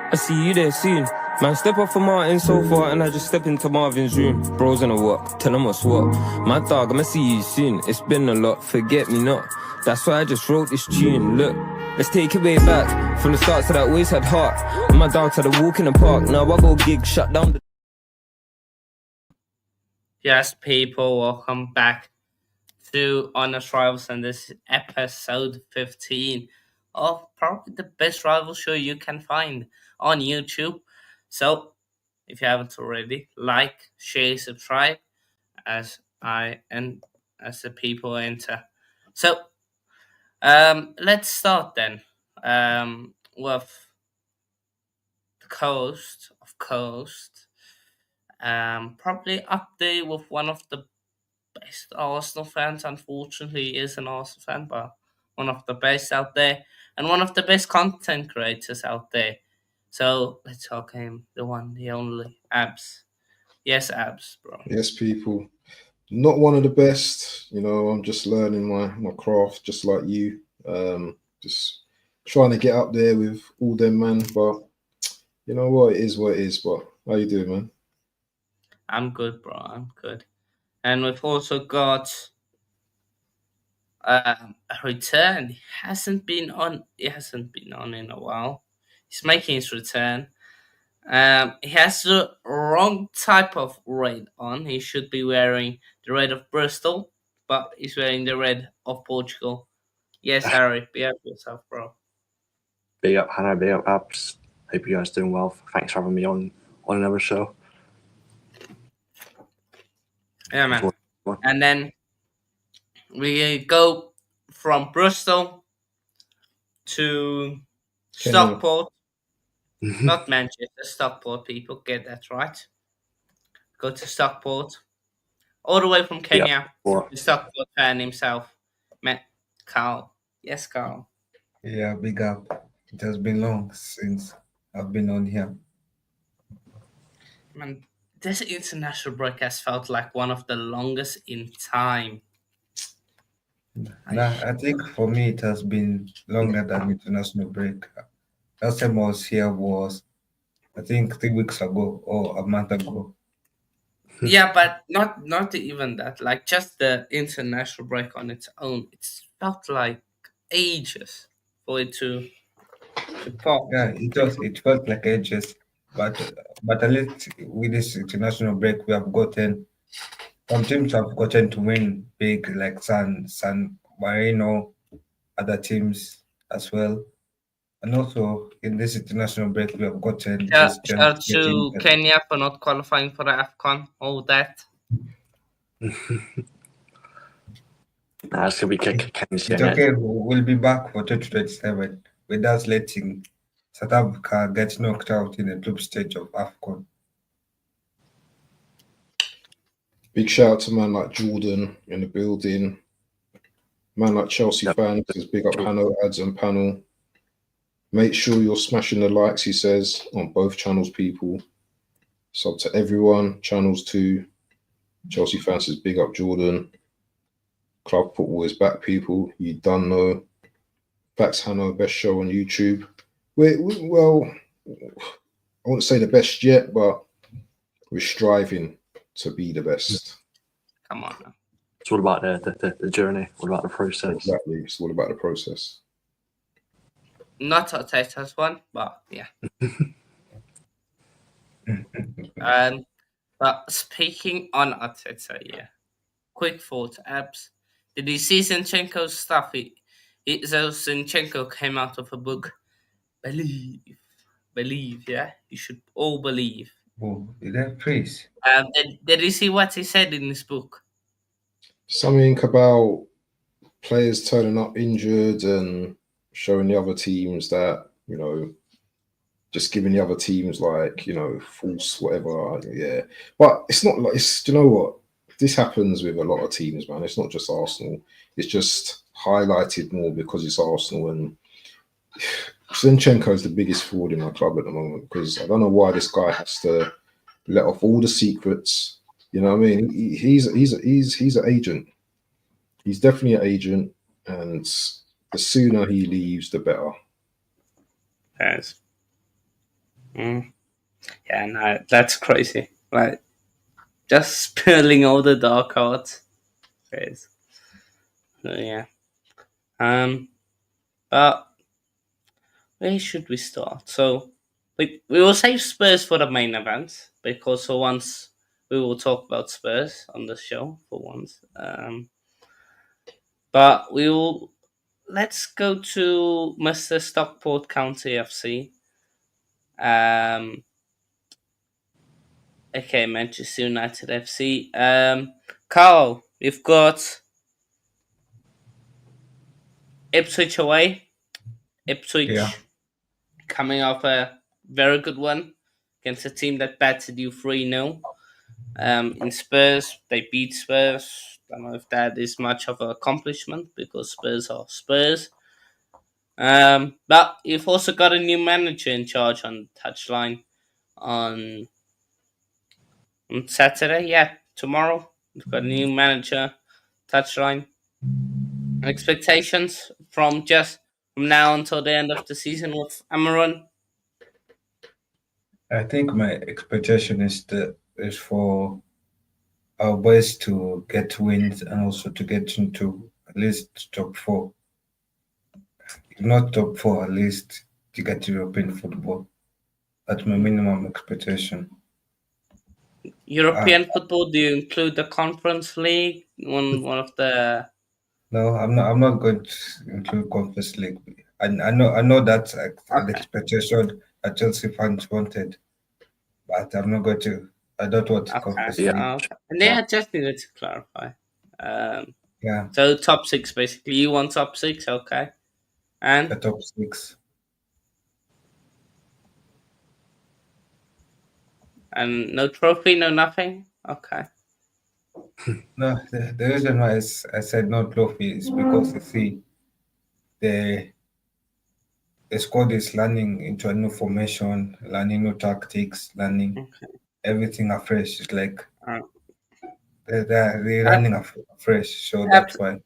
I see you there soon. Man, step off of Martin so far and I just step into Marvin's room. Bros in a walk, tell him what's what. My dog, I'ma see you soon. It's been a lot, forget me not. That's why I just wrote this tune. Look, let's take it way back. From the start to that always had heart. And my dog to the walk in the park. Now I go gig, shut down the... Yes, people, welcome back to Honest Rivals, and this is episode 15 of probably the best rival show you can find on YouTube. So, if you haven't already, like, share, subscribe as I and as the people enter. So, let's start then with the Coast of Coast. Probably up there with one of the best Arsenal fans. Unfortunately, he is an Arsenal fan, but one of the best out there and one of the best content creators out there. So let's talk him, the one, the only, Abs. Yes, Abs, bro. Yes, people. Not one of the best. You know, I'm just learning my craft, just like you. Just trying to get up there with all them, man. But you know what? It is what it is. But how you doing, man? I'm good, bro. I'm good. And we've also got a return. He hasn't been on in a while. He's making his return. He has the wrong type of red on. He should be wearing the red of Bristol, but he's wearing the red of Portugal. Yes, Harry, be up yourself, bro. Big up, Hanno, big up, Abs. Hope you guys doing well. Thanks for having me on another show. Yeah, man. And then we go from Bristol to Stockport. Not Manchester, Stockport, people. Get that right. Go to Stockport. All the way from Kenya. The Stockport fan himself. Carl. Yes, Carl. Yeah, big up. It has been long since I've been on here. Man, this international break has felt like one of the longest in time. Nah, I think for me it has been longer than international break. Last time I was here was, I think, 3 weeks ago or a month ago. Yeah, but not even that. Like just the international break on its own, it's felt like ages for it to pop. Yeah, it felt like ages, but at least with this international break we have gotten some teams have gotten to win big, like San Marino, other teams as well. And also in this international break we have gotten this Shout to Kenya for not qualifying for the AFCON, all that. That's gonna be It's okay, we'll be back for 2027 without letting South Africa get knocked out in the group stage of AFCON. Big shout out to man like Jordan in the building. Man like Chelsea fans says big up Hanno, ads and panel. Make sure you're smashing the likes, he says, on both channels, people. Sub to everyone, channels too. Chelsea fans says big up Jordan. Club football is back, people. You done know. Facts Hanno, best show on YouTube. Well, I wouldn't say the best yet, but we're striving to be the best. Come on now. It's all about the journey, all about the process. Exactly, it's all about the process. Not Arteta's one, but yeah. But speaking on Arteta, yeah. Quick thought, Abs. Did you see Zinchenko's stuff? So Zinchenko came out of a book. Believe, yeah? You should all believe. Oh, did that praise? Did you see what he said in this book? Something about players turning up injured and showing the other teams that, you know, just giving the other teams like, you know, false whatever. Yeah. But it's not like, you know what? This happens with a lot of teams, man. It's not just Arsenal. It's just highlighted more because it's Arsenal. And Zinchenko is the biggest fraud in my club at the moment because I don't know why this guy has to let off all the secrets. You know what I mean? He's an agent. He's definitely an agent, and the sooner he leaves, the better. Yes. Yeah, no, that's crazy. Like, just spilling all the dark cards. Yes. So, yeah. But where should we start? So, we will save Spurs for the main event because for once we will talk about Spurs on the show for once. But we will. Let's go to Mr. Stockport County FC. Okay, Manchester United FC. Carl, we've got Ipswich away. Ipswich Yeah. coming off a very good one against a team that battered you 3-0. In Spurs, they beat Spurs. I don't know if that is much of an accomplishment because Spurs are Spurs. But you've also got a new manager in charge on touchline on Saturday. Yeah, tomorrow we've got a new manager touchline. Expectations from now until the end of the season with Amorim. I think my expectation is for our boys to get wins and also to get into at least top four. If not top four, at least to get European football. That's my minimum expectation. European football, do you include the Conference League? One of the No, I'm not going to include Conference League. I know that's an Okay. expectation that Chelsea fans wanted, but I'm not going to. I don't want Conference Okay. League. Okay. And yeah, I just needed to clarify. Yeah, So top six basically. You want top six, okay? the And top six. no trophy, no nothing. Okay. No, the reason why I said no trophy is because you see the the squad is learning into a new formation, learning new tactics, learning Okay. everything afresh. It's like Uh, they're I've, running afresh, so I've, that's why.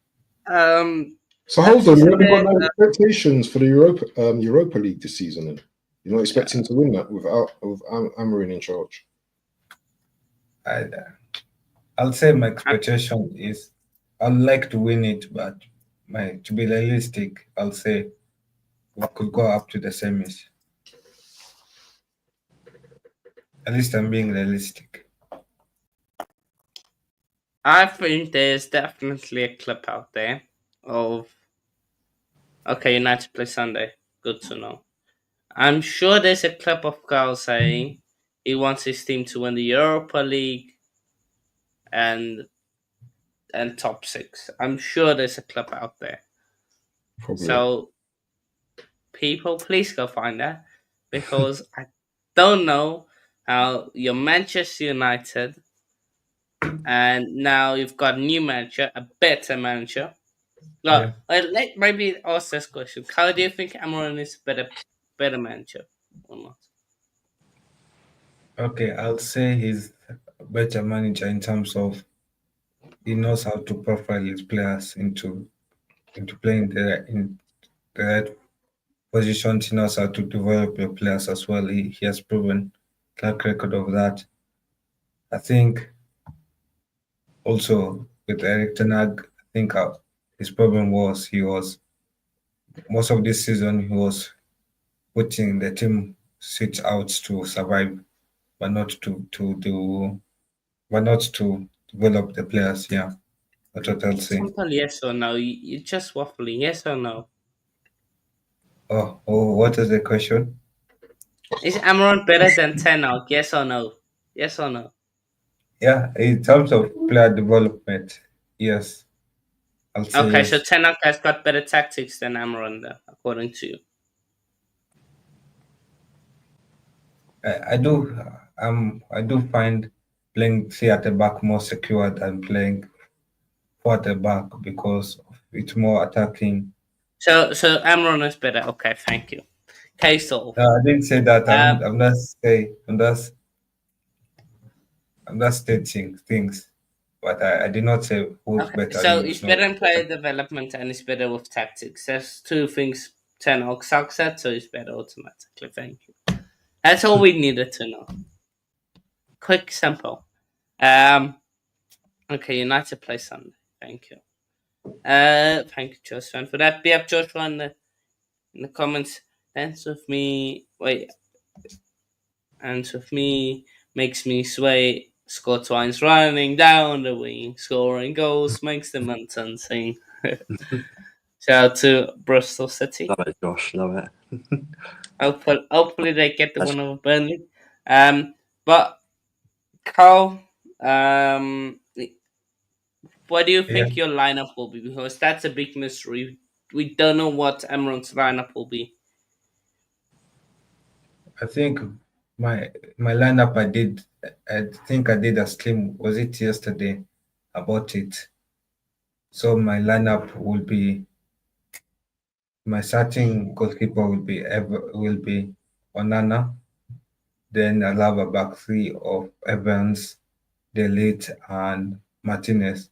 So I've hold on, you haven't got said, no expectations for the Europa League this season. Then you're not expecting to win that with Amorim in charge. I'll say my expectation is I'd like to win it, but to be realistic, I'll say we could go up to the semis. At least I'm being realistic. I think there's definitely a clip out there of United play Sunday. Good to know. I'm sure there's a clip of Carl saying he wants his team to win the Europa League and top six. I'm sure there's a clip out there. Probably. So people, please go find that because I don't know how you're Manchester United and now you've got a new manager, a better manager. Look, let maybe ask this question: how do you think Amorim is better manager or not? Okay, I'll say he's a better manager in terms of he knows how to profile his players into playing in the right positions. He knows how to develop your players as well. He has proven track record of that. I think also with Eric Ten Hag, I think his problem was he was most of this season he was putting the team sit out to survive, but not to develop the players. Yeah, that's what I'll say. Simple yes or no. You're just waffling. Yes or no. Oh, what is the question? Is Amorim better than Ten Hag? Yes or no? Yes or no? Yeah, in terms of player development, yes, I'll say Okay, so yes. Ten Hag has got better tactics than Amorim, then, according to you. I do I do find playing three at the back more secure than playing four at the back because it's more attacking. So Amorim is better. Okay, thank you. Case solved. No, I didn't say that. Um, I'm not stating things. but I did not say who's Okay, better. so it's better in player development and it's better with tactics. There's two things Ten Hag sucks at, so it's better automatically. Thank you. That's all we needed to know. Quick, simple. Okay, United play Sunday. Thank you. Thank you, Joshua, for that. We have Joshua in the comments. Dance with me. Wait. Dance with me. Makes me sway. Scott Twine's running down the wing. Scoring goals. Makes the mountain sing. Shout out to Bristol City. Love it, Josh. Love it. Hopefully they get the one over Burnley. But Carl, what do you think your lineup will be? Because that's a big mystery. We don't know what Amorim's lineup will be. I think my lineup I think I did a stream, was it yesterday, about it. So my lineup will be, my starting goalkeeper will be Onana. Then I'll have a back three of Evans, Delete, and Martinez.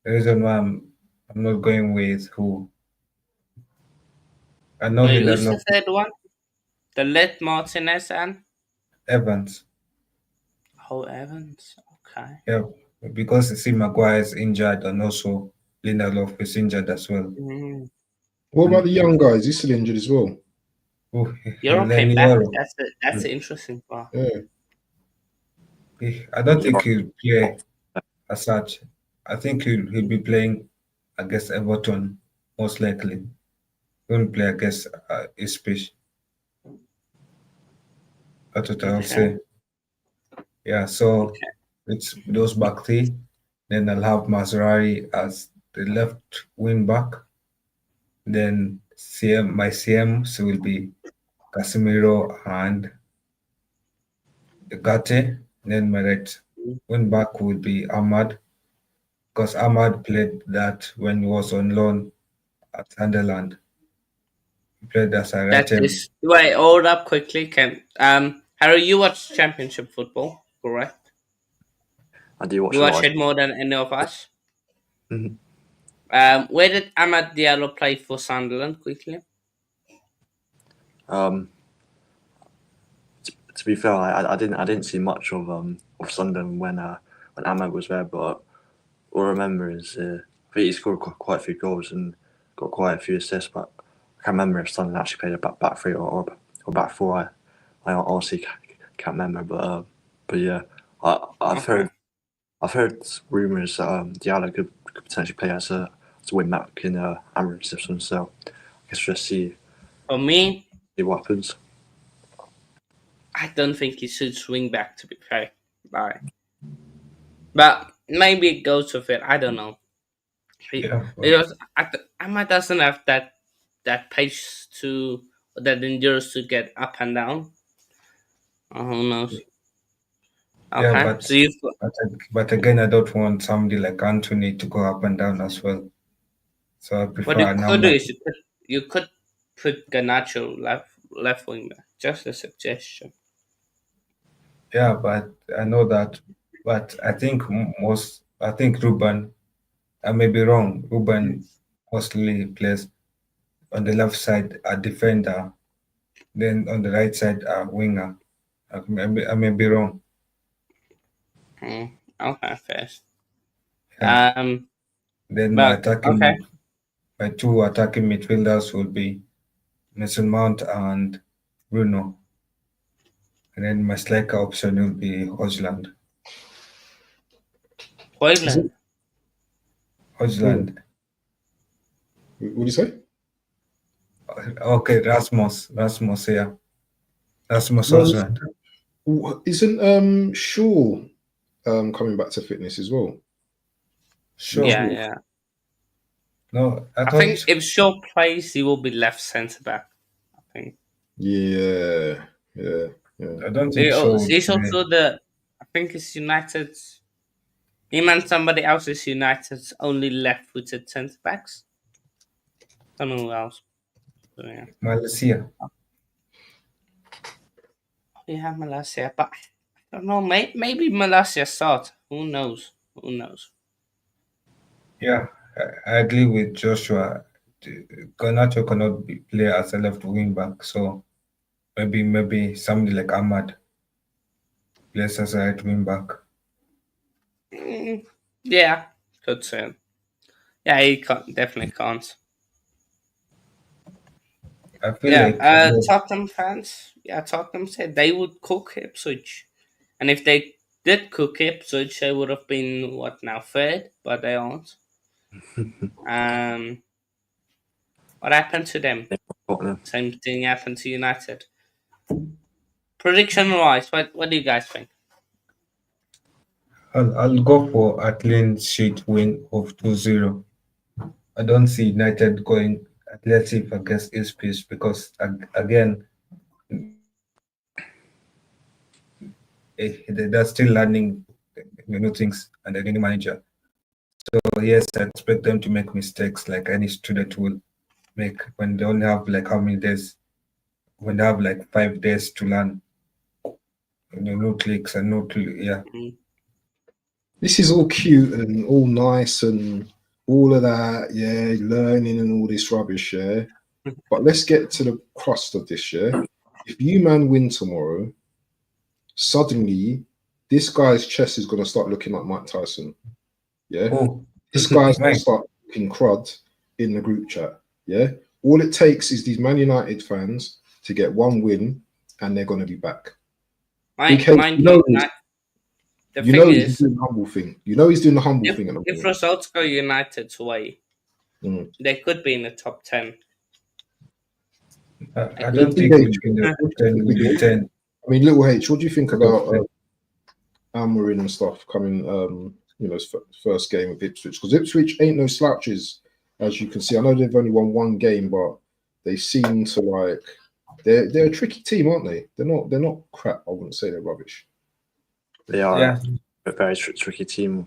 The reason why I'm not going with who, I know Wait, he who's does not the third one? The Lit Martinez and Evans. Evans. Okay. Yeah, because you see Maguire is injured and also Lindelof is injured as well. What about the young guys? He's still injured as well. Oh, Euro came back. That's the interesting part. Yeah. I don't think he'll play as such. I think he'll be playing against Everton most likely. He won't play against Ipswich. That's what I'll say. Yeah, so it's those back three. Then I'll have Maserati as the left wing back. Then my CMs will be Casemiro and Gate. Then my right wing back will be Ahmad, because Ahmad played that when he was on loan at Sunderland. He played as a right hand. Wait, hold up quickly, Ken. Harry, you watch Championship football, correct? I do watch You a lot. watch it more than any of us. Mhm. Where did Amad Diallo play for Sunderland? Quickly. To be fair, I didn't see much of Sunderland when Ahmed was there, but all I remember is I think he scored quite a few goals and got quite a few assists, but I can't remember if Sunderland actually played a back three or back four. I honestly can't remember, but yeah, I've heard rumours Diallo could potentially play as a wing back in Amorim system, so I guess we'll just see For me, what happens. I don't think he should swing back, to be fair. But maybe it goes with it. I don't know. Because Ahmad doesn't have that pace that endures to get up and down. Who knows? Okay. Yeah, but again, I don't want somebody like Anthony to go up and down as well. So I prefer. What you could do is you could put Garnacho left wing back. Just a suggestion. Yeah, but I know that. But I think Ruben, I may be wrong. Ruben mostly plays on the left side a defender, then on the right side a winger. I may be wrong. Okay, first. Yeah. Then my two attacking midfielders will be Mason Mount and Bruno. And then my striker option will be Hojland. Hojland. Hojland. What do you say? Okay, Rasmus, yeah. Rasmus Hojland. Isn't Shaw coming back to fitness as well? Sure. Yeah. No, I think if Shaw plays, he will be left centre back. I think. Yeah. I don't think Shaw. He's also I think it's United's. Him and somebody else is United's only left-footed centre backs. I don't know who else. So, yeah. Malaysia. Yeah, Malaysia, but I don't know. Maybe Malaysia start. Who knows? Who knows? Yeah, I agree with Joshua. Garnacho cannot play as a left wing back, so maybe somebody like Ahmad plays as a right wing back. Yeah, could say. Yeah, he definitely can't. I feel Yeah, like Tottenham fans. Yeah, Tottenham said they would cook Ipswich, and if they did cook Ipswich, they would have been what now third, but they aren't. Um, what happened to them? Tottenham. Same thing happened to United. Prediction wise, what do you guys think? I'll go for a clean sheet win of 2-0. I don't see United going aggressive against Ipswich because again they're still learning new things and they're new manager. So yes, I expect them to make mistakes like any student will make when they only have like how many days? When they have like 5 days to learn, no clicks and yeah. Mm. This is all cute and all nice and all of that, yeah, learning and all this rubbish, yeah. But let's get to the crust of this, yeah. If you man win tomorrow, suddenly this guy's chest is gonna start looking like Mike Tyson. Yeah. Oh, This guy's gonna Mike. start looking crud in the group chat. Yeah. All it takes is these Man United fans to get one win and they're gonna be back. Mind You you, know, the you thing know he's is, doing the humble thing. You know he's doing the humble if, thing at the if moment. results go United's way, they could be in the top 10. I don't think we'll be in the 10. I mean, Little H, what do you think about Amorim and stuff coming, first game of Ipswich? Because Ipswich ain't no slouches, as you can see. I know they've only won one game, but they seem to like they're a tricky team, aren't they? They're not crap. I wouldn't say they're rubbish. They are Yeah. a very tricky team.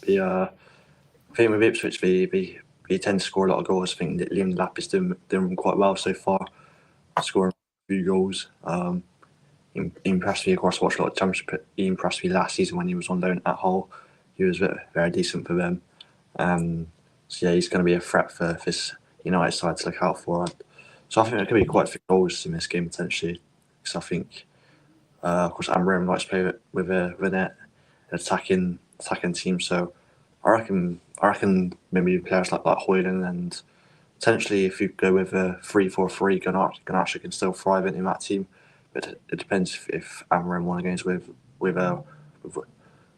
I think with Ipswich, they tend to score a lot of goals. I think that Liam Delap is doing quite well so far, scoring a few goals. He impressed me. Of course, I watched a lot of Championship. He impressed me last season when he was on loan at Hull. He was very decent for them. So yeah, he's going to be a threat for this United side to look out for. So I think there could be quite a few goals in this game potentially. Because I think, of course, Amorim likes to play with an attacking team. So I reckon maybe players like Hoyland and potentially if you go with a 3-4-3, Garnacho can still thrive in that team. But it depends if Amorim want to go with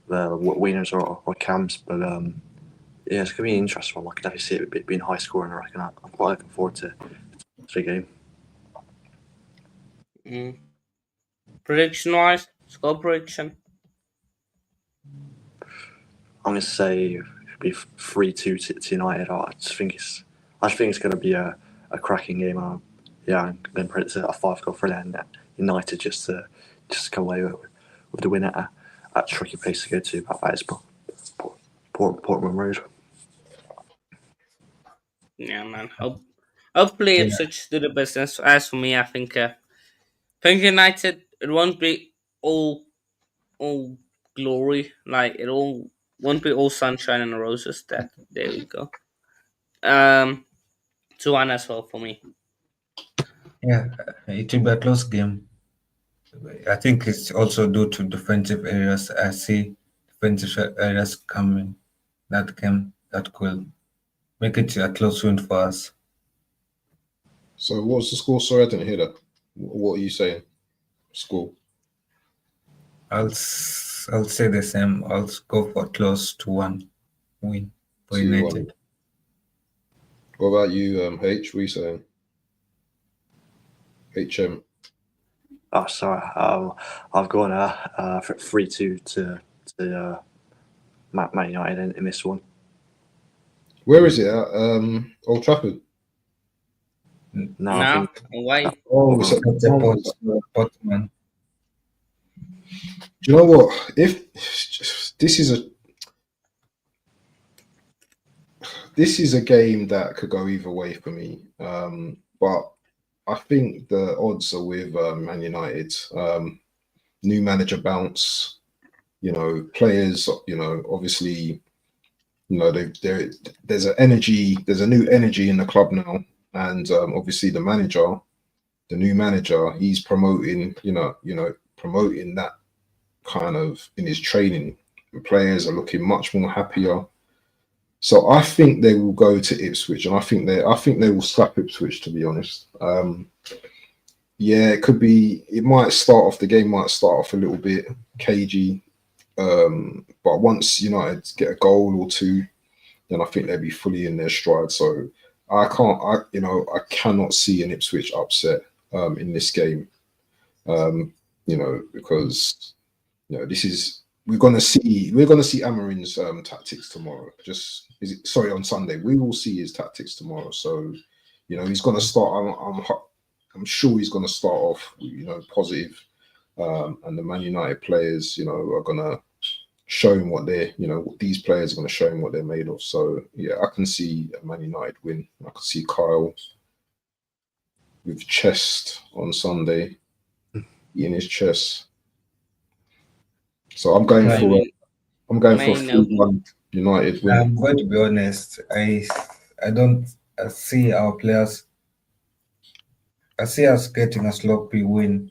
winners or cams. But yeah, it's gonna be an interesting one. I could definitely see it being high scoring. I reckon I'm quite looking forward to the game. Prediction wise, score prediction. I'm gonna say it'll be 3-2 to United. I just think it's gonna be a cracking game. I'm going to predict a 5-goal thriller and United just to come away with the win at a tricky place to go to. But that is Portman Road. Yeah, man. Hopefully Ipswich do the business. As for me, I think United, it won't be all glory. Like it all won't be all sunshine and roses. There we go. 2-1 as well for me. Yeah, it will be a close game. I think it's also due to defensive areas. I see defensive areas coming that could make it a close win for us. So what's the score? Sorry, I didn't hear that. What are you saying? Score? I'll say the same. I'll go for close to 1 win for 2-1. United. What about you, H? What are you saying? HM. Oh, sorry. I've gone 3-2 to Man United in this one. Where is it at? Old Trafford. No, I think away. Oh, it's at Portman. Do you know what? If this is a game that could go either way for me, but I think the odds are with Man United. New manager bounce. You know, players. You know, obviously, you know, there's an energy. There's a new energy in the club now, and obviously the manager, the new manager, he's promoting. Promoting that kind of in his training. The players are looking much more happier. So I think they will go to Ipswich, and I think they will slap Ipswich. To be honest, yeah, it could be. It might start off. The game might start off a little bit cagey, but once United get a goal or two, then I think they'll be fully in their stride. So I cannot see an Ipswich upset in this game. Because this is. We're gonna see Amorim's tactics tomorrow. On Sunday? We will see his tactics tomorrow. So, he's gonna start. I'm sure he's gonna start off, positive, and the Man United players, are gonna show him what these players are gonna show him what they're made of. So yeah, I can see a Man United win. I can see Kyle with chest on Sunday, eating his chest. So I'm going for a 3-1 United win. I'm going to be honest. I don't see our players. I see us getting a sloppy win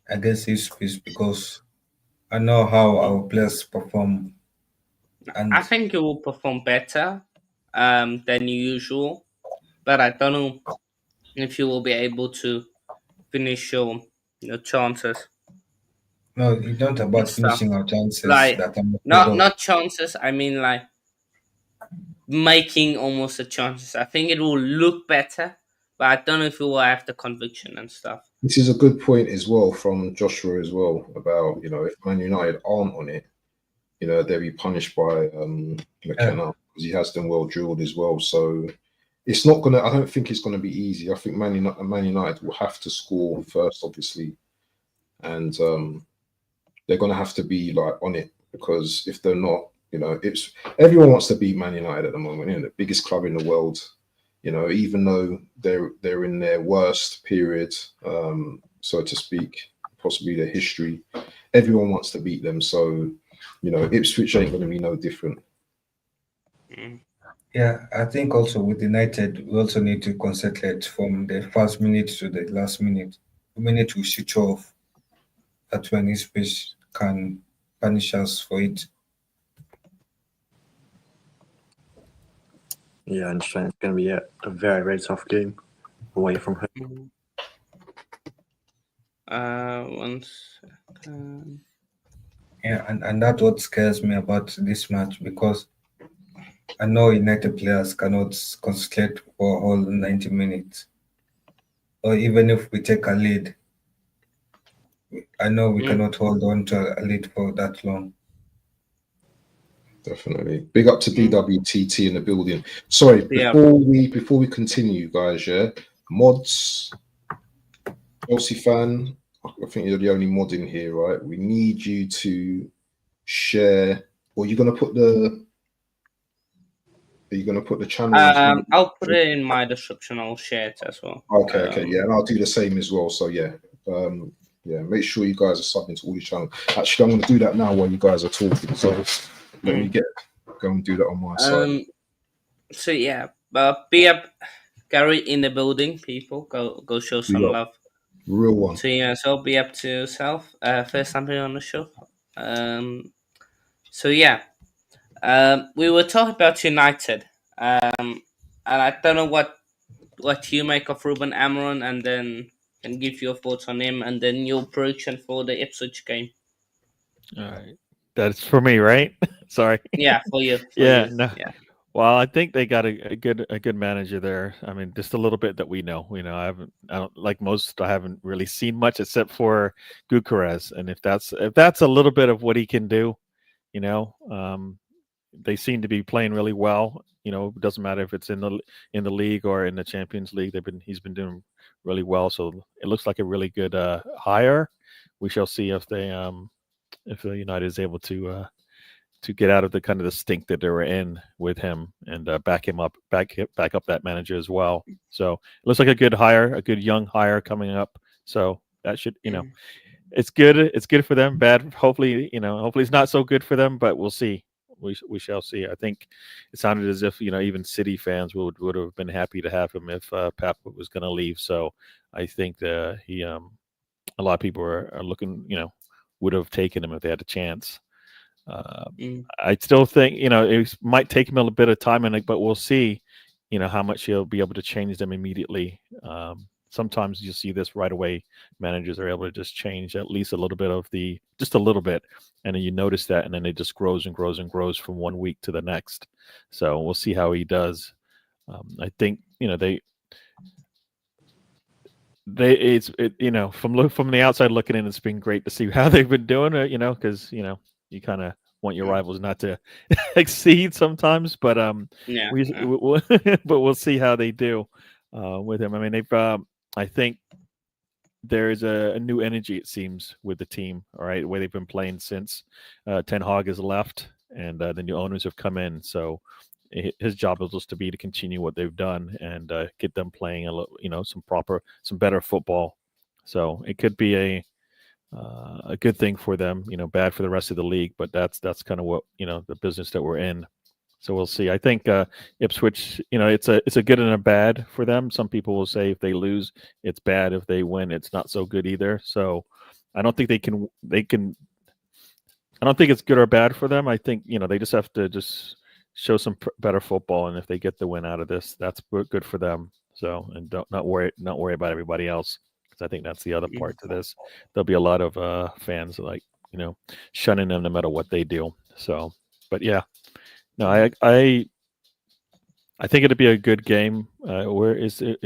against Ipswich because I know how our players perform. And I think you will perform better than usual, but I don't know if you will be able to finish your chances. no, it's not about finishing our chances. Like, that I'm not chances. I mean, like making almost the chances. I think it will look better, but I don't know if you will have the conviction and stuff. This is a good point as well from Joshua as well about if Man United aren't on it, they'll be punished by McKenna because he has them well drilled as well. So it's not gonna. I don't think it's gonna be easy. I think Man United will have to score first, obviously, and they're gonna have to be like on it because if they're not, everyone wants to beat Man United at the moment. The biggest club in the world. Even though they're in their worst period, so to speak, possibly their history, everyone wants to beat them. So, Ipswich ain't going to be no different. Yeah, I think also with United, we also need to concentrate from the first minute to the last minute. The minute we switch off, that's when Ipswich can punish us for it. Yeah, I understand. It's going to be a very, very tough game away from home. One second. Yeah, and that's what scares me about this match because I know United players cannot concentrate for all 90 minutes. Or even if we take a lead, I know we cannot hold on to a lead for that long. Definitely. Big up to DWTT in the building. Sorry, before we continue, guys, mods, Chelsea fan, I think you're the only mod in here, right? We need you to share, or you're gonna put the channel? I'll put it in my description. I'll share it as well. Okay, yeah, and I'll do the same as well. So yeah, make sure you guys are subbing to all these channels. Actually, I'm gonna do that now while you guys are talking. So let me go and do that on my side. So yeah, be up, Gary in the building. People, go show some love. Real one. So yeah, so be up to yourself. First time here on the show. So yeah, we were talking about United, and I don't know what you make of Ruben Amorim, and then can give your thoughts on him, and then your prediction for the Ipswich game. All right, that's for me, right? Sorry. Yeah, for you. Yeah. Well, I think they got a good manager there. I mean, just a little bit that we know. I don't like most. I haven't really seen much except for Gyökeres, and if that's a little bit of what he can do, they seem to be playing really well. It doesn't matter if it's in the league or in the Champions League. He's been doing really well. So it looks like a really good hire. We shall see if the United is able to get out of the kind of the stink that they were in with him and back up that manager as well. So it looks like a good hire, a good young hire coming up. So that should, it's good. It's good for them. Bad. Hopefully, hopefully it's not so good for them. But we'll see. We shall see. I think it sounded as if even City fans would have been happy to have him if Pep was going to leave. So I think that a lot of people are looking. Would have taken him if they had a chance. I still think it might take him a little bit of time, but we'll see. How much he'll be able to change them immediately. Sometimes you see this right away. Managers are able to just change at least a little bit just a little bit, and then you notice that, and then it just grows and grows and grows from one week to the next. So we'll see how he does. I think from the outside looking in, it's been great to see how they've been doing it. Because you kind of want your rivals not to exceed sometimes, but we'll see how they do with him. I mean, I think there is a new energy, it seems, with the team. All right, the way they've been playing since Ten Hag has left and the new owners have come in. So his job is just to continue what they've done and get them playing some better football. So it could be a good thing for them. Bad for the rest of the league, but that's kind of what the business that we're in. So we'll see. I think Ipswich, it's a good and a bad for them. Some people will say if they lose, it's bad. If they win, it's not so good either. So I don't think they can. I don't think it's good or bad for them. I think they just have to show some better football, and if they get the win out of this, that's good for them. So and not worry about everybody else, because I think that's the other part to this. There'll be a lot of fans shunning them no matter what they do. So, but yeah. No, I think it'd be a good game. Where is it?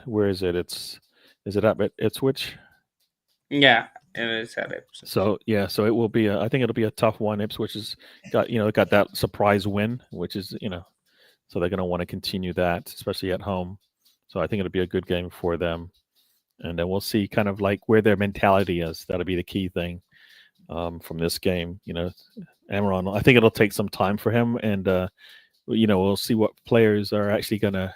Where is it? Is it at Ipswich? Yeah, it is at Ipswich. So it will be. I think it'll be a tough one. Ipswich has got that surprise win, which is so they're going to want to continue that, especially at home. So I think it'll be a good game for them, and then we'll see kind of like where their mentality is. That'll be the key thing from this game. Amorim, I think it'll take some time for him, and we'll see what players are actually gonna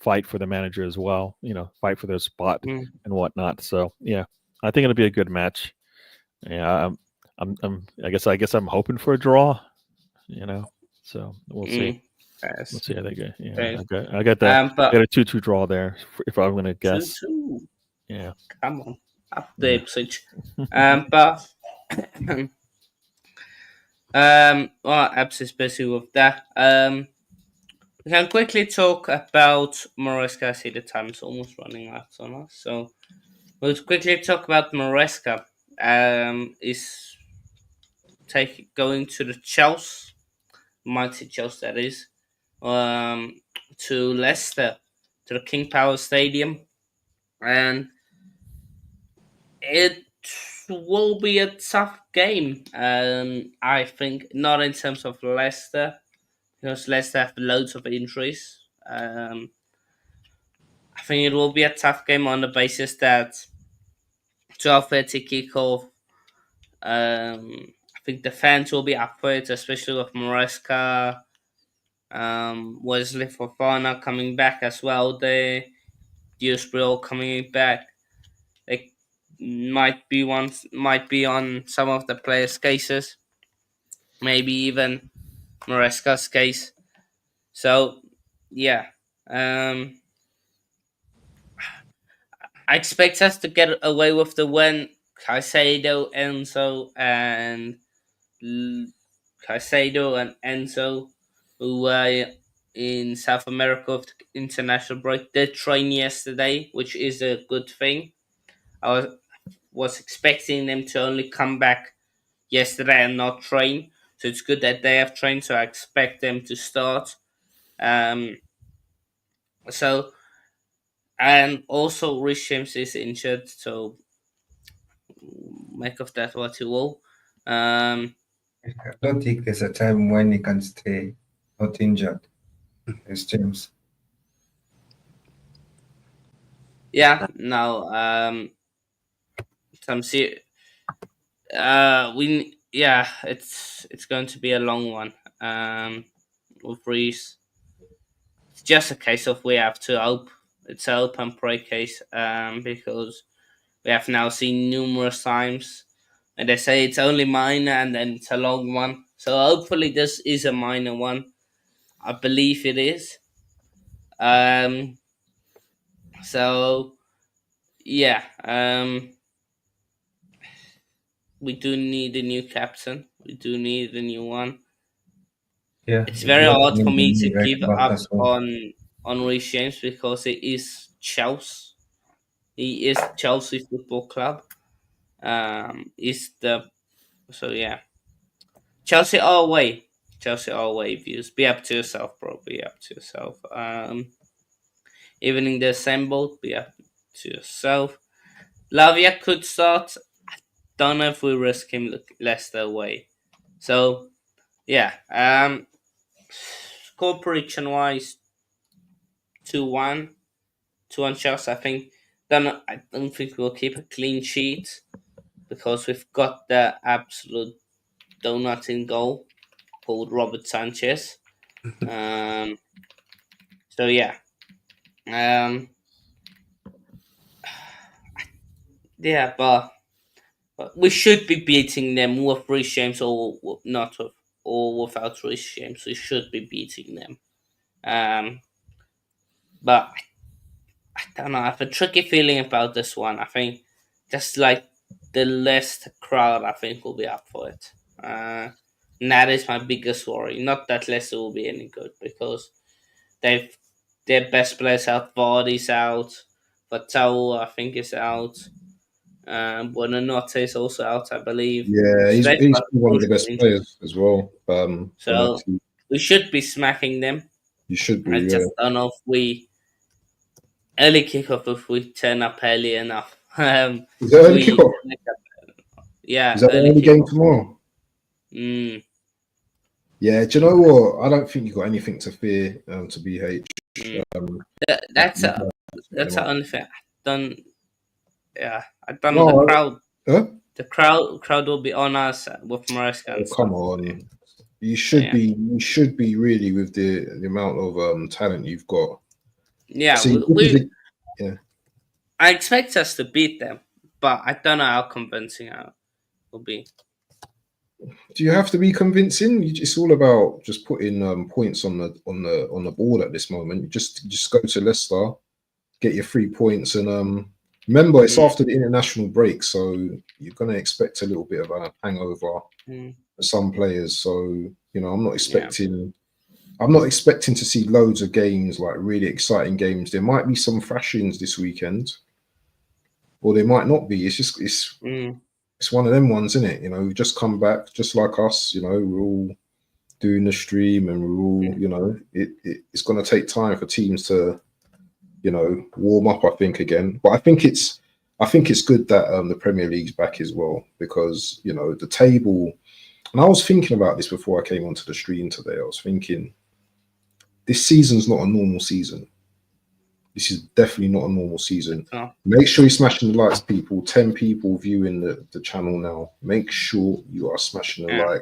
fight for the manager as well. Fight for their spot and whatnot. So yeah, I think it'll be a good match. Yeah, I guess I'm hoping for a draw. So we'll see. Yes. We'll see how they go. Yeah, I got that. I got a 2-2 draw there if I'm gonna guess. 2-2. Yeah, come on, up the Ipswich. But well, Abs is busy with that. We can quickly talk about Maresca. I see the time's almost running out on us, so we'll quickly talk about Maresca. Is going to the Chelsea, mighty Chelsea that is, to Leicester, to the King Power Stadium, and it will be a tough game. I think not in terms of Leicester, because Leicester have loads of injuries. I think it will be a tough game on the basis that 12:30 kickoff. I think the fans will be up for it, especially with Maresca, Wesley Fofana coming back as well. Dewsbury coming back. They might be on some of the players' cases, maybe even Maresca's case. So yeah, I expect us to get away with the win. Caicedo, Enzo, who were in South America with the international break, did train yesterday, which is a good thing. I was expecting them to only come back yesterday and not train, so it's good that they have trained. So I expect them to start. So, and also Rich James is injured, so make of that what you will. I don't think there's a time when he can stay not injured. It's James. Yeah, no. It's going to be a long one. With Reese, it's just a case of we have to hope it's an open play case. Because we have now seen numerous times. And they say it's only minor and then it's a long one. So hopefully this is a minor one. I believe it is. So yeah, we do need a new captain. We do need a new one. Yeah, It's we very also hard for need a me new to right give back up as well. on Reece James because it is Chelsea. He is Chelsea Football Club. Is the so yeah. Chelsea all away. Chelsea all away views. Be up to yourself, bro. Be up to yourself. Even in the same boat, be up to yourself. Lavia could start. I don't know if we risk him Leicester away. So yeah. Score prediction wise, 2-1. 2-1 Chelsea. I don't think we'll keep a clean sheet because we've got the absolute donut in goal called Robert Sanchez. So yeah. Yeah, but we should be beating them with Reece James or not with or without Reece James. We should be beating them. But I don't know. I have a tricky feeling about this one. I think just like the Leicester crowd, I think will be up for it. And that is my biggest worry. Not that Leicester will be any good because they've their best players out. Vardy's out. Vatao, I think, is out. Buonanotte is also out, I believe. Yeah, So they've he's got one of the crucial best injuries. players as well. So Bonatti. we should be smacking them. You should be, I yeah. just don't know if we early kickoff if we turn up early enough. Is that If early we kickoff? yeah, Is that the early only game kickoff. tomorrow? Yeah, do you know what? I don't think you've got anything to fear to BH. That's You a can that's them the up. only thing. I don't know. No, huh? The crowd will be on us with Maresca Oh, and come stuff. on. So, yeah, You should be really with the amount of talent you've got. yeah. See, this is yeah. I expect us to beat them, but I don't know how convincing it will be. Do you have to be convincing? It's all about just putting points on the board at this moment. You just go to Leicester, get your 3 points, and remember it's after the international break, so you're gonna expect a little bit of a hangover for some players. So I'm not expecting. I'm not expecting to see loads of games, like really exciting games. There might be some thrashings this weekend, or there might not be. It's one of them ones, isn't it? We've just come back, just like us. We're all doing the stream, and we're all, it's going to take time for teams to, warm up. I think again, but I think it's good that the Premier League's back as well because the table. And I was thinking about this before I came onto the stream today. I was thinking, this season's not a normal season. This is definitely not a normal season. Oh. Make sure you're smashing the likes, people. 10 people viewing the channel now. Make sure you are smashing the like.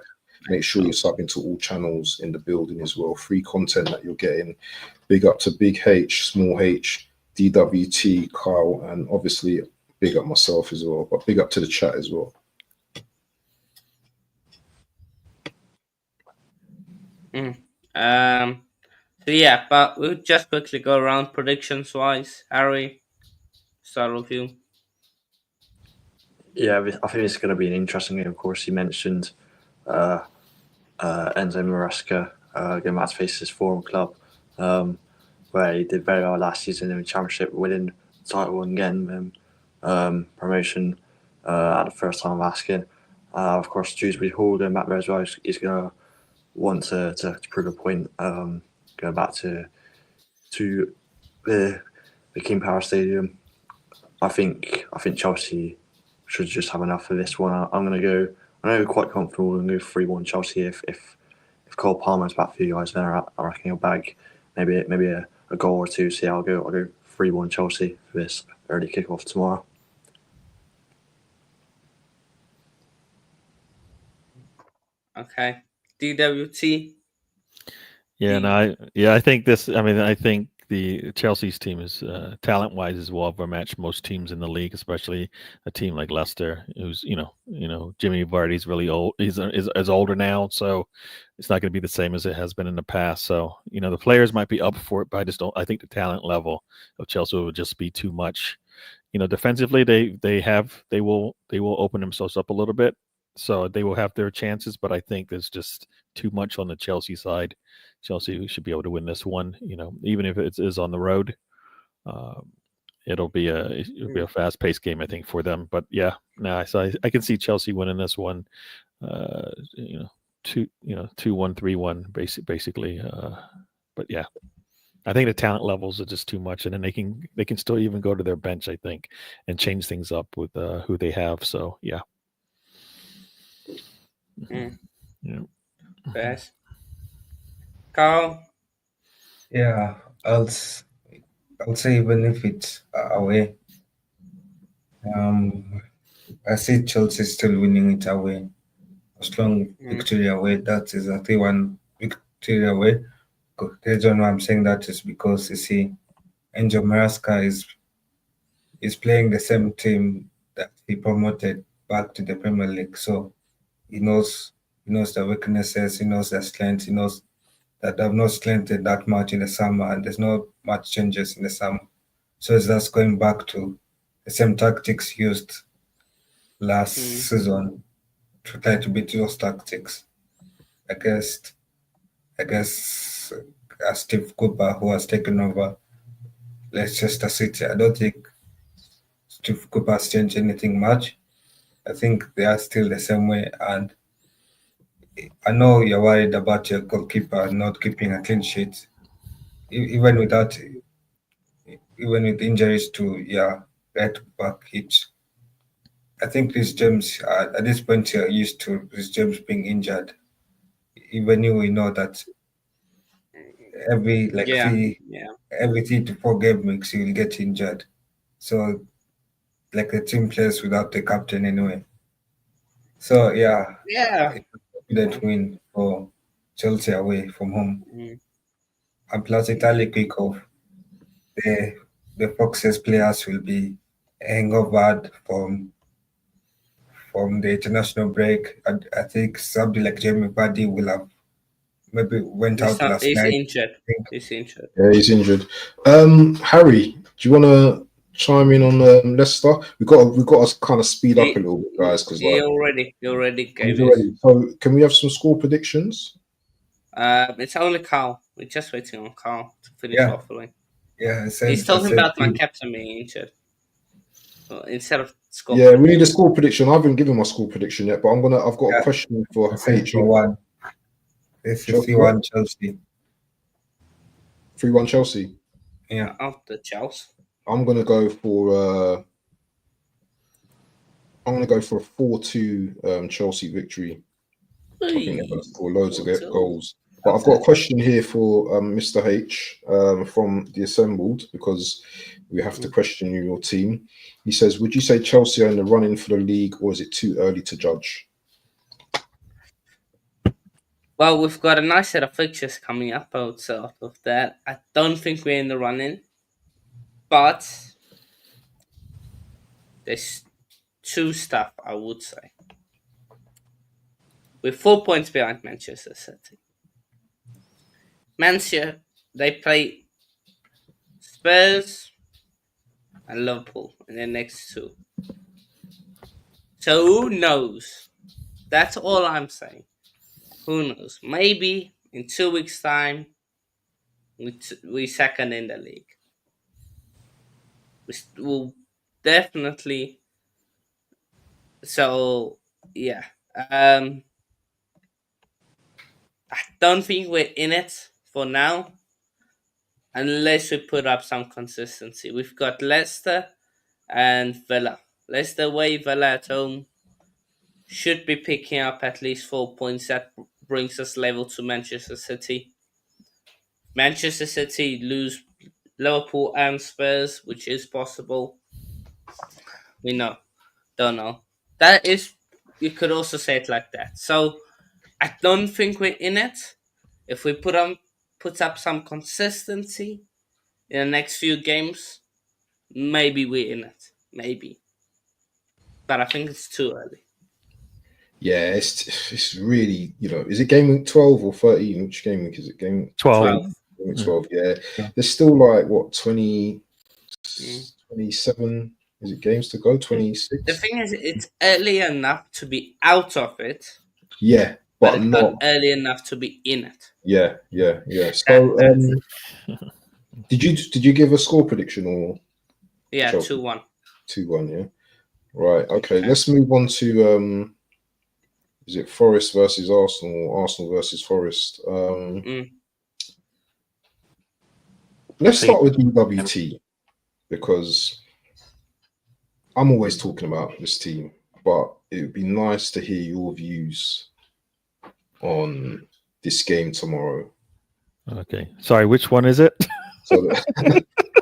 Make sure you're subbing to all channels in the building as well. Free content that you're getting. Big up to Big H, Small H, DWT, Kyle, and obviously big up myself as well. But big up to the chat as well. So yeah, but we'll just quickly go around predictions wise. Harry, start with you. Yeah, I think it's going to be an interesting game. Of course, you mentioned Enzo Maresca going back to face his former club, where he did very well last season in the Championship, winning the title and getting promotion at the first time of asking. Of course, Dewsbury Hall going back there as well. He's going to want to prove a point, going back to the King Power Stadium. I think Chelsea should just have enough for this one. I'm going to go. I know quite comfortable and go 3-1 Chelsea. If Cole Palmer's back for you guys, then I reckon he'll bag maybe a goal or two. So yeah, I'll go 3-1 Chelsea for this early kickoff tomorrow. Okay, DWT. Yeah, I think this. I mean, I think the Chelsea's team is talent-wise is well overmatched most teams in the league, especially a team like Leicester, who's Jimmy Vardy's really old. He's is older now, so it's not going to be the same as it has been in the past. So the players might be up for it, but I just don't. I think the talent level of Chelsea would just be too much. Defensively, they will open themselves up a little bit, so they will have their chances. But I think there's just too much on the Chelsea side. Chelsea should be able to win this one. Even if it is on the road, it'll be a fast-paced game, I think, for them. But yeah, so I can see Chelsea winning this one. 2-1, 3-1, basically. But yeah. I think the talent levels are just too much, and then they can still even go to their bench, I think, and change things up with who they have. So yeah. Yeah. Yes. Carl. Yeah, I'll say even if it's away, I see Chelsea still winning it away. A strong victory away. That is a 3-1 victory away. The reason why I'm saying that is because you see, Angel Maresca is playing the same team that he promoted back to the Premier League. So he knows the weaknesses, he knows the strengths, he knows that they've not strengthened that much in the summer, and there's not much changes in the summer. So it's just going back to the same tactics used last season to try to beat those tactics. I guess Steve Cooper, who has taken over Leicester City, I don't think Steve Cooper has changed anything much. I think they are still the same way, and I know you're worried about your goalkeeper not keeping a clean sheet, even with injuries to your right back hips. I think Chris James, at this point, you're used to Chris James being injured. Even we know that every 3 to 4 game weeks he will get injured. So the team plays without the captain anyway. So yeah, it's a confident win for Chelsea away from home. And plus Italy kick off. The Foxes players will be hangover from the international break. I think somebody like Jamie Vardy will have maybe went out last night. He's injured. Yeah, he's injured. Harry, do you want to chime in on Leicester? We got to kind of speed up a little bit, guys, because he already gave it. So can we have some score predictions? It's only Carl. We're just waiting on Carl to finish waffling. Yeah, he's talking about my captain being injured. Instead of score. Yeah, we need a score prediction. I haven't given my score prediction yet, but I've got a question for H. One. This is 3-1 Chelsea. 3-1 Chelsea. Yeah, after Chelsea. I'm gonna go for a 4-2 Chelsea victory. I think they're going to score loads of goals. But I've got a question here for Mr. H from the Assembled, because we have to question your team. He says, would you say Chelsea are in the running for the league, or is it too early to judge? Well, we've got a nice set of fixtures coming up outside of that. I don't think we're in the running, but there's two stuff I would say. We're 4 points behind Manchester City. Manchester, they play Spurs and Liverpool in the next two. So who knows? That's all I'm saying. Who knows? Maybe in 2 weeks' time, we second in the league. We'll definitely. So yeah, I don't think we're in it for now, unless we put up some consistency. We've got Leicester and Villa. Leicester away, Villa at home. Should be picking up at least 4 points. That brings us level to Manchester City. Manchester City lose Liverpool and Spurs, which is possible. We know. Don't know. That is, you could also say it like that. So I don't think we're in it. If we put up some consistency in the next few games, maybe we're in it. Maybe. But I think it's too early. Yeah, it's really, is it game week 12 or 13? Which game week is it? Game 12. 12. Game week 12, yeah. Yeah. There's still like, what, 20, Mm. 27, is it games to go? 26? The thing is, it's early enough to be out of it, Yeah, but but it's not. not early enough to be in it. Yeah. So, That's did you give a score prediction or Yeah, Chelsea? 2-1. 2-1? Yeah. Right. Okay. Let's move on to is it Forest versus Arsenal or Arsenal versus Forest? Let's start with EWT because I'm always talking about this team, but it would be nice to hear your views on this game tomorrow. Okay. Sorry, which one is it? So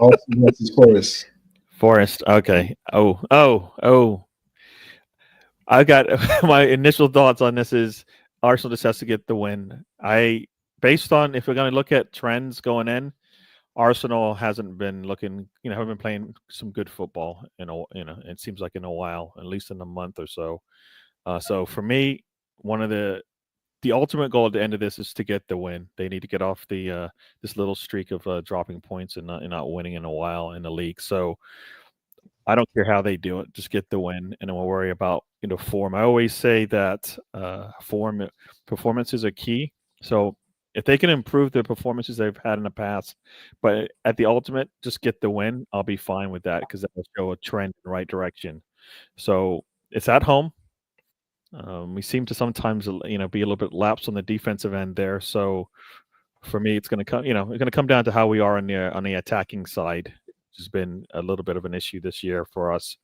Arsenal versus Forest. Forest. Okay. Oh. I got my initial thoughts on this is Arsenal just has to get the win. Based on if we're going to look at trends going in, Arsenal hasn't been looking, haven't been playing some good football it seems like in a while, at least in a month or so. So for me, one of the ultimate goal at the end of this is to get the win. They need to get off the this little streak of dropping points and not winning in a while in the league. So I don't care how they do it, just get the win, and then we'll worry about form. I always say that performances are key. So if they can improve the performances they've had in the past, but at the ultimate, just get the win, I'll be fine with that because that will show a trend in the right direction. So it's at home. We seem to sometimes be a little bit lapsed on the defensive end there. So for me, it's going to come it's going to come down to how we are on the attacking side. Has been a little bit of an issue this year for us.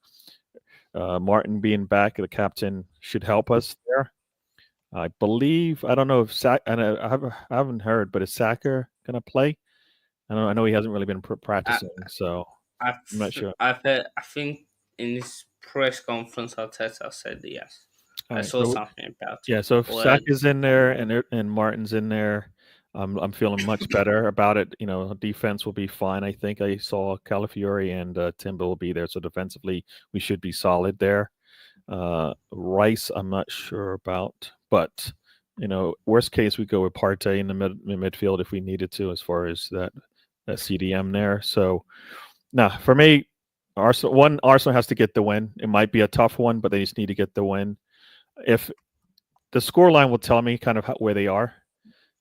Martin being back, the captain, should help us there. I believe. I don't know if I haven't heard, but is Saka going to play? I know he hasn't really been practicing, so I'm not sure. I think in his press conference, Arteta said yes. I saw something about it. Yeah, so if Saka's in there and Martin's in there, I'm feeling much better about it. Defense will be fine. I think I saw Calafiori and Timber will be there, so defensively we should be solid there. Rice, I'm not sure about, but worst case we go with Partey in the midfield if we needed to, as far as that CDM there. So, for me, Arsenal has to get the win. It might be a tough one, but they just need to get the win. If the scoreline will tell me kind of where they are.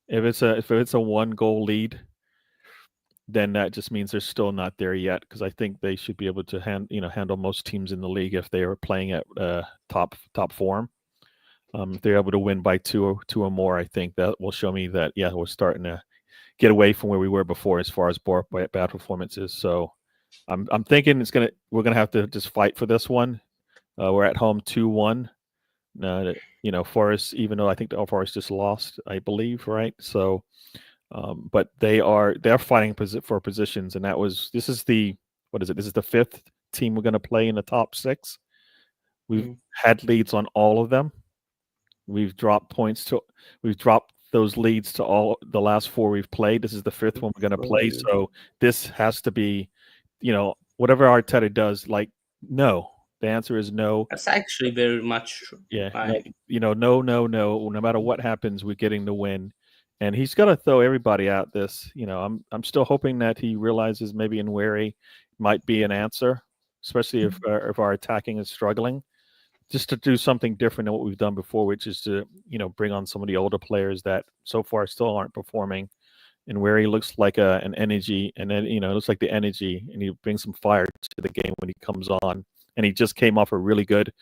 If it's a 1-goal lead, then that just means they're still not there yet, because I think they should be able to handle most teams in the league if they are playing at top form. If they're able to win by two or more, I think that will show me that we're starting to get away from where we were before as far as bad performances. So I'm thinking we're gonna have to just fight for this one. We're at home 2-1. Forest, even though I think the Forest just lost, I believe, right? So, but they're fighting for positions, and this is the 5th team we're going to play in the top 6. We've had leads on all of them. We've dropped those leads to all the last 4 we've played. This is the 5th one we're going to play. So this has to be, whatever Arteta does, no. The answer is no. That's actually very much true. Yeah. No. No matter what happens, we're getting the win. And he's got to throw everybody out this. I'm still hoping that he realizes maybe Nweri might be an answer, especially if our attacking is struggling. Just to do something different than what we've done before, which is to, bring on some of the older players that so far still aren't performing. And where he looks like an energy, and then, it looks like the energy, and he brings some fire to the game when he comes on. And he just came off a really good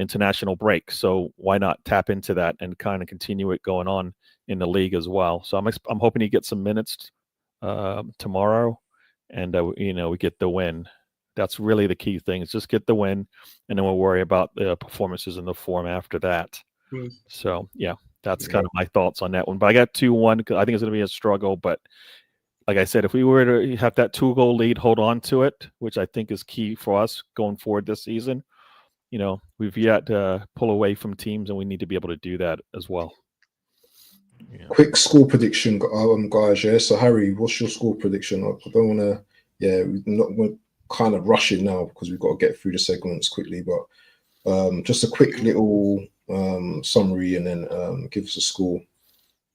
international break. So why not tap into that and kind of continue it going on in the league as well? So I'm hoping he gets some minutes tomorrow, and we get the win. That's really the key thing. Is just get the win, and then we'll worry about the performances and the form after that. So that's kind of my thoughts on that one. But I got 2-1 because I think it's going to be a struggle. But like I said, if we were to have that 2-goal lead, hold on to it, which I think is key for us going forward this season. We've yet to pull away from teams, and we need to be able to do that as well. Quick score prediction, guys. Yeah. So Harry, what's your score prediction? I don't want to we're kind of rushing now because we've got to get through the segments quickly. But just a quick little summary and then give us a score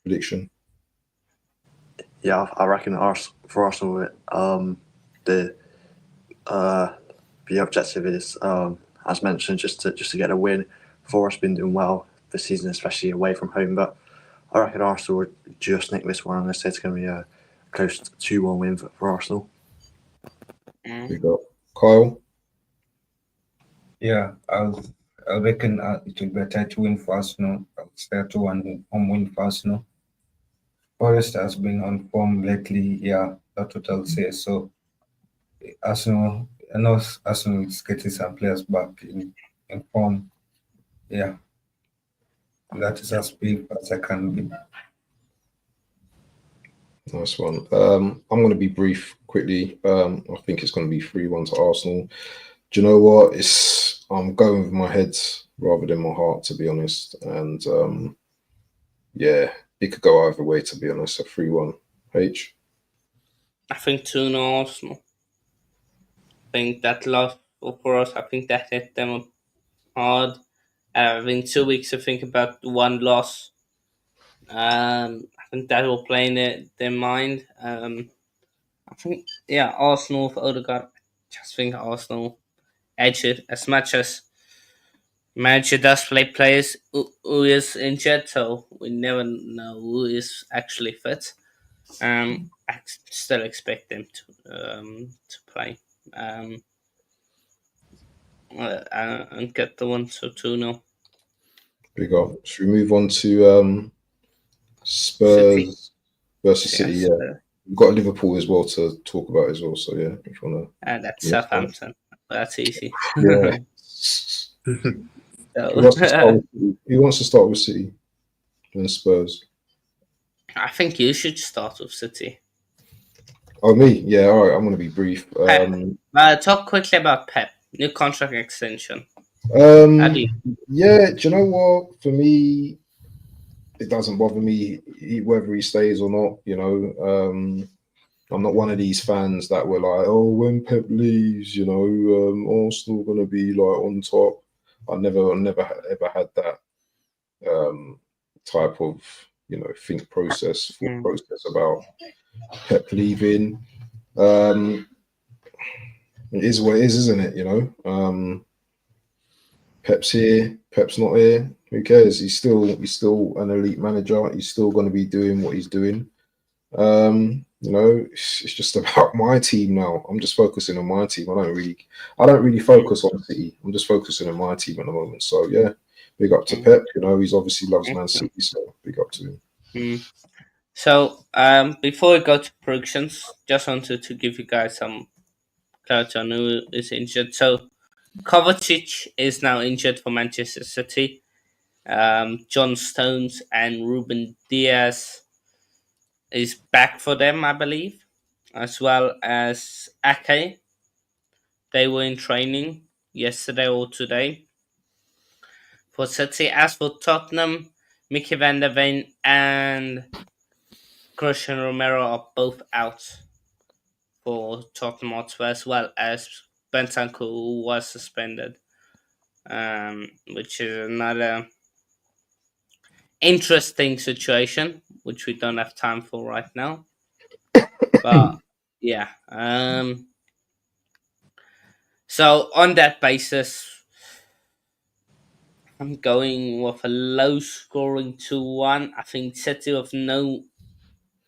prediction. Yeah, I reckon for Arsenal, the objective is, as mentioned, just to get a win. Forest been doing well this season, especially away from home, but I reckon Arsenal would just nick this one. I'm going to say it's going to be a close 2-1 win for Arsenal. We got Kyle. Yeah, I reckon it will be a tight win for Arsenal. I'll say a 2-1 home win for Arsenal. Forest has been on form lately. Yeah, that's what I'll say. So Arsenal, I know Arsenal is getting some players back in form. Yeah, that is as big as I can be. Nice one. I'm going to be brief quickly. I think it's going to be 3-1 to Arsenal. Do you know what? I'm going with my head rather than my heart, to be honest. And yeah, it could go either way, to be honest. A 3-1. H. I think 2-0 Arsenal. I think that loss for us, I think that hit them hard. Having 2 weeks to think about one loss. I think that will play in their mind. I think, yeah, Arsenal for Odegaard. I just think Arsenal edge it as much as manager does play players who is injured, so we never know who is actually fit. I still expect them to play and get the 1-2-0. Big up. Should we move on to Spurs versus City? Yes, Yeah. We've got Liverpool as well to talk about as well. So yeah, if you want to. that's Southampton. That's easy. Yeah. So, who wants to start with City and Spurs? I think you should start with City. Oh, me? Yeah, all right. I'm going to be brief. Talk quickly about Pep. New contract extension. Yeah, do you know what? For me, it doesn't bother me whether he stays or not. You know, I'm not one of these fans that were like, oh, when Pep leaves, you know, Arsenal going to be like on top. I never ever had that type of, you know, thought process about Pep leaving. It is what it is, isn't it? You know, Pep's here, Pep's not here. Who cares? He's still an elite manager. He's still going to be doing what he's doing. You know, it's just about my team now. I'm just focusing on my team. I don't really focus on City. I'm just focusing on my team at the moment. So yeah, big up to Pep. You know, he's obviously loves Man City, so big up to him. So before we go to predictions, just wanted to give you guys some clarity on who is injured. So Kovacic is now injured for Manchester City. John Stones and Ruben Diaz is back for them, I believe, as well as Ake. They were in training yesterday or today for City. As for Tottenham, Mickey van der Ven and Christian Romero are both out for Tottenham Hotspur, as well as Bentancur, who was suspended, which is another interesting situation, which we don't have time for right now. But yeah, so on that basis, I'm going with a low scoring 2-1. I think City with no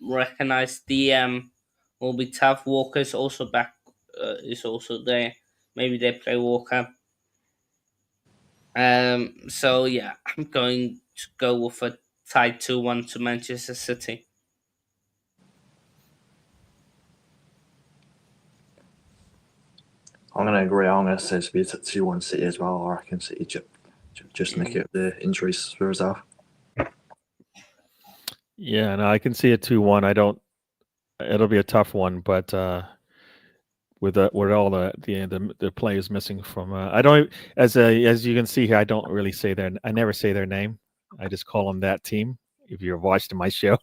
recognized DM will be tough. Walker's also back, is also there. Maybe they play Walker. So yeah, I'm going to go with a tied 2-1 to Manchester City. I'm going to agree. I'm going to say it's be 2-1 City as well. I reckon City just make it the injuries Spurs have. Yeah, no, I can see a 2-1. It'll be a tough one, but with all the players missing from, I don't, as you can see here, I don't really say I never say their name. I just call them that team. if you're watching my show.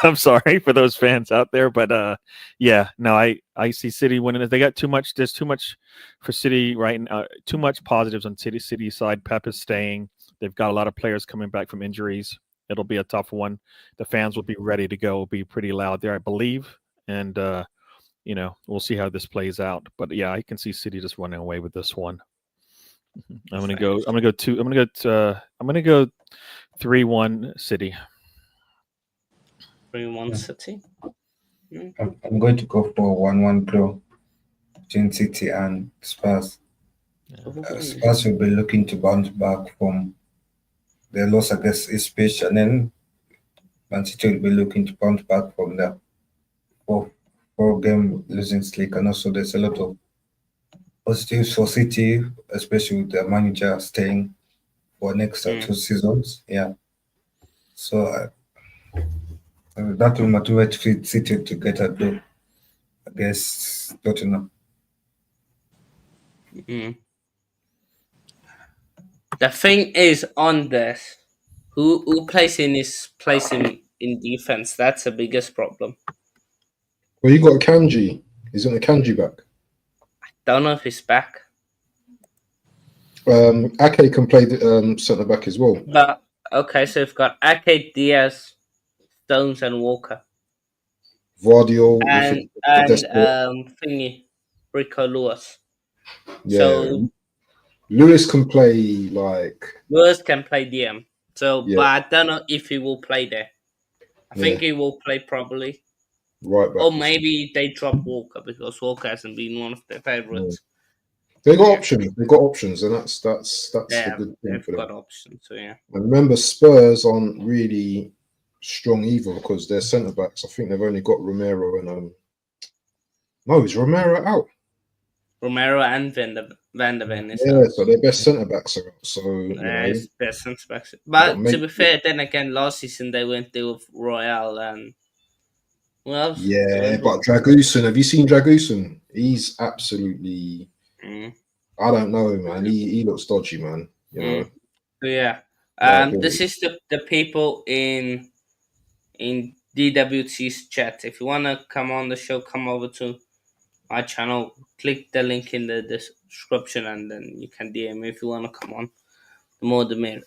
I'm sorry for those fans out there, but yeah, no, I see City winning. They got too much. There's too much for City right now. Too much positives on City side. Pep is staying. They've got a lot of players coming back from injuries. It'll be a tough one. The fans will be ready to go. It'll be pretty loud there, I believe, and you know, we'll see how this plays out. But yeah, I can see City just running away with this one. I'm gonna go 3-1 City. 3-1 City. I'm going to go for 1-1 draw between City and Spurs. Spurs will be looking to bounce back from their loss against Ipswich, and then Man City will be looking to bounce back from the four-game losing streak. And also, there's a lot of positives for City, especially with the manager staying for next 2 seasons. Yeah, so that will motivate City to get a draw against Tottenham. The thing is on this, who plays in his place in defense? That's the biggest problem. Well, you got a Kanji. Isn't a Kanji back? Don't know if he's back. Ake can play the centre back as well. But okay, so we've got Ake, Diaz, Stones, and Walker, Vardio and thingy, Rico Lewis. Yeah, So Lewis can play like. Lewis can play DM. So, Yeah. but I don't know if he will play there. I think he will play probably. Right back. Or maybe they drop Walker because Walker hasn't been one of their favourites. They got options. They got options, and that's the good thing they've for them. got options. So yeah. And remember, Spurs aren't really strong either because their centre backs. I think they've only got Romero and No, is Romero out? Romero and Van der Ven is Yeah, out. so their best centre backs are out. So It's best centre backs. But to be fair, then again, last season they went there with Royale and who else? yeah, but Dragusin. Have you seen Dragusin? He's absolutely. I don't know, man. He looks dodgy, man. You know. Yeah. This is the people in DWT's chat. If you wanna come on the show, come over to my channel. Click the link in the description, and then you can DM me if you wanna come on. The more the merrier.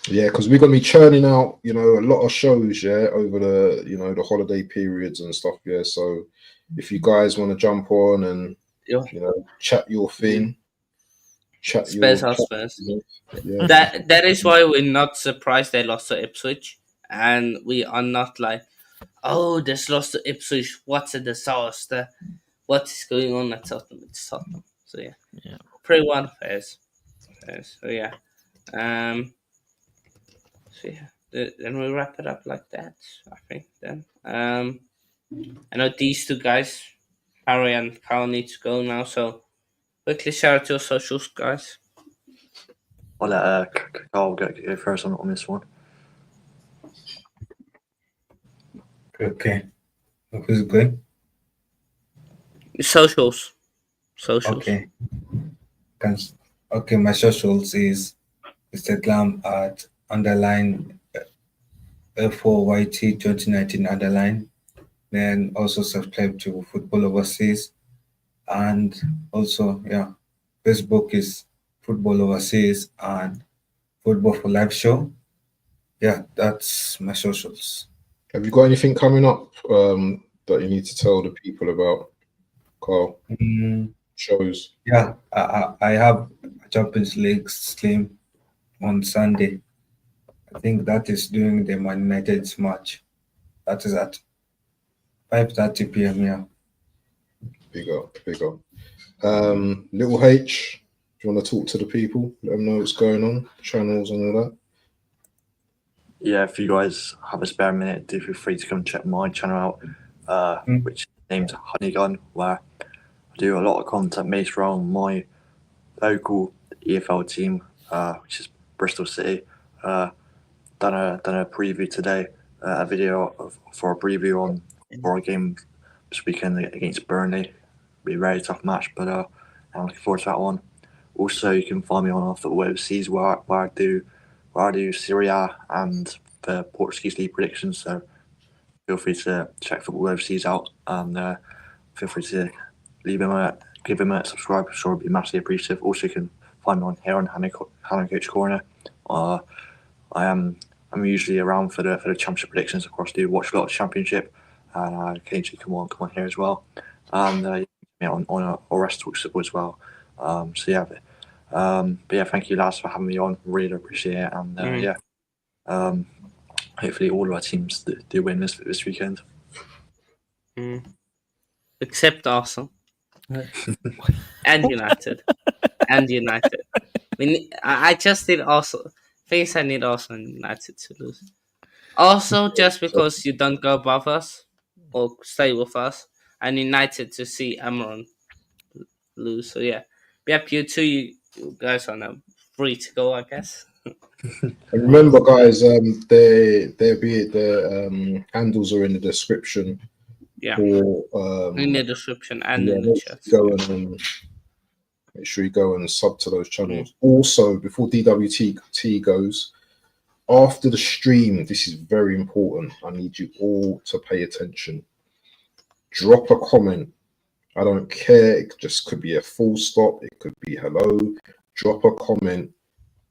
Yeah, because we're gonna be churning out, you know, a lot of shows, yeah, over the, you know, the holiday periods and stuff, yeah. So if you guys want to jump on and you know, chat your thing, Spurs. Yeah. That is why we're not surprised they lost to Ipswich, and we are not like, oh, they lost to Ipswich. What's a disaster? What is going on at Tottenham? It's Tottenham. So yeah. 3-1 Fairs. So yeah. So yeah, then we wrap it up like that. I think then. I know these two guys, Harry and Carl, need to go now. So quickly shout out to your socials, guys. I'll let Carl go first on this one. Okay, who's going? Socials. Okay. Okay, my socials is Instagram at _F4YT 2019 _. Then also subscribe to Football Overseas, and also Facebook is Football Overseas and Football for Live Show. Yeah, that's my socials. Have you got anything coming up that you need to tell the people about, Carl? Shows? Yeah, I have a Champions League stream on Sunday. I think that is during the Man United's match. That is at 5:30 p.m. Yeah. Big up. Little H, do you want to talk to the people? Let them know what's going on, channels and all that. Yeah, if you guys have a spare minute, do feel free to come check my channel out, which is named Honeygun, where I do a lot of content based around my local EFL team, which is Bristol City. Done a preview today, a video for a preview for a game this weekend against Burnley. Be a very tough match, but I'm looking forward to that one. Also, you can find me on Football Overseas, where I do where I do Syria and the Portuguese league predictions. So feel free to check Football Overseas out, and feel free to give him a subscribe. I'm sure it'd be massively appreciative. Also, you can find me on here on Hanno Coach Corner. I'm usually around for the championship predictions. Of course, I do watch a lot of championship, and I occasionally come on here as well. And on Rest Talks Football as well. But yeah, thank you lads for having me on. Really appreciate it, and hopefully all of our teams do win this weekend. Except Arsenal and United. I just need Arsenal. Things I need Arsenal and United to lose. Also, just because you don't go above us or stay with us, and United to see Amorim lose. So yeah, you two, you guys are now free to go, I guess. And remember, guys, their handles are in the description. Yeah, for, in the description and in the make chat. Make sure you go and sub to those channels. Also, before DWT goes, after the stream, this is very important. I need you all to pay attention. Drop a comment. I don't care. It just could be a full stop. It could be hello. Drop a comment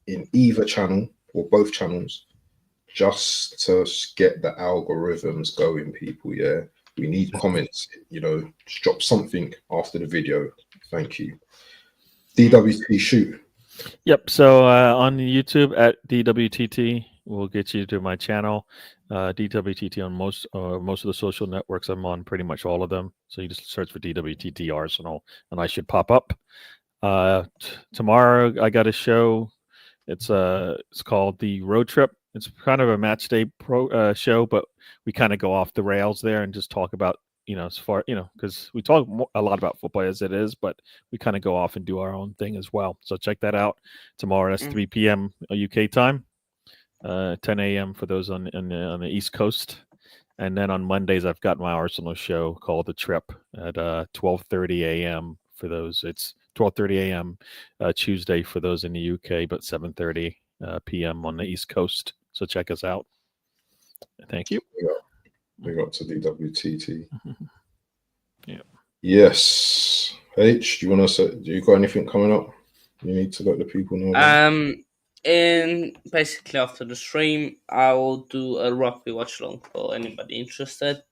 in either channel or both channels, just to get the algorithms going, people. Yeah, we need comments. Just drop something after the video. Thank you. DWT, shoot. Yep. So on YouTube at DWTT, we'll get you to my channel. DWTT on most of the social networks. I'm on pretty much all of them. So you just search for DWTT Arsenal, and I should pop up. Tomorrow I got a show. It's called The Road Trip. It's kind of a match day show, but we kind of go off the rails there and just talk about, as far, because we talk a lot about football as it is, but we kind of go off and do our own thing as well. So check that out tomorrow. That's 3 p.m. UK time, 10 a.m. for those on the East Coast. And then on Mondays, I've got my Arsenal show called The Trip at 12:30 a.m. for those. It's 12:30 a.m. Tuesday for those in the UK, but 7:30 p.m. on the East Coast. So check us out. Thank you. We got to DWTT. Yeah. Yes. H, do you want to say? Do you got anything coming up? You need to let the people know. In basically after the stream, I will do a rugby watch along for anybody interested.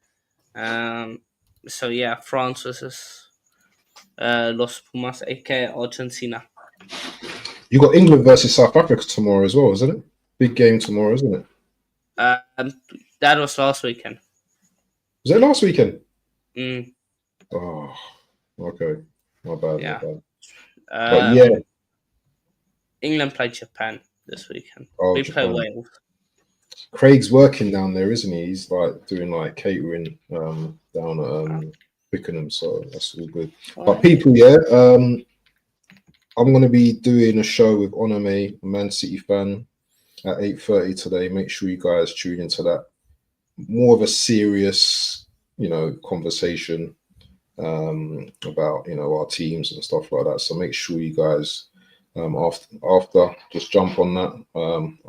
So yeah, France versus Los Pumas, aka Argentina. You got England versus South Africa tomorrow as well, isn't it? Big game tomorrow, isn't it? That was last weekend. Was it last weekend? Oh, okay. My bad. Yeah. But yeah. England played Japan this weekend. We play Wales. Craig's working down there, isn't he? He's doing catering down at Twickenham, so that's all good. But people, I'm going to be doing a show with Onome, a Man City fan, at 8:30 today. Make sure you guys tune into that. More of a serious, conversation about, our teams and stuff like that. So make sure you guys, after just jump on that.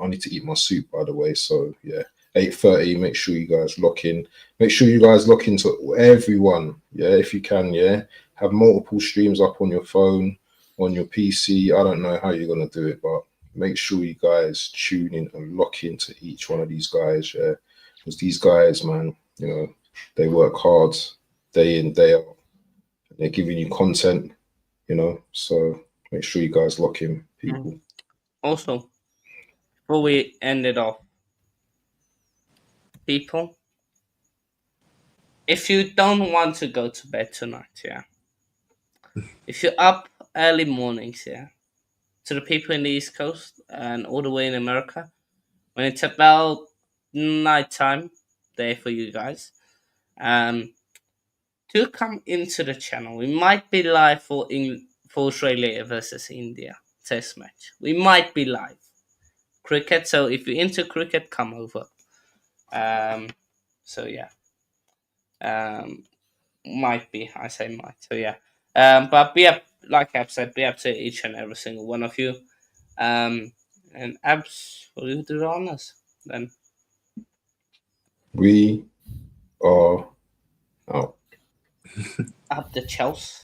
I need to eat my soup, by the way. So yeah, 8:30. Make sure you guys lock in. Make sure you guys lock into everyone. Yeah, if you can. Yeah, have multiple streams up on your phone, on your PC. I don't know how you're gonna do it, but make sure you guys tune in and lock into each one of these guys. Yeah, because these guys, man, they work hard day in, day out. They're giving you content, so make sure you guys lock in, people. Also, before we end it off, people, if you don't want to go to bed tonight, if you're up early mornings, to the people in the East Coast and all the way in America, when it's about nighttime there for you guys, do come into the channel. We might be live for Australia versus India test match. We might be live. Cricket, so if you're into cricket, come over. Might be, I say might. So yeah. But be up, like I've said, be up to each and every single one of you. And absolute honors. Then We are out. up the Chelsea.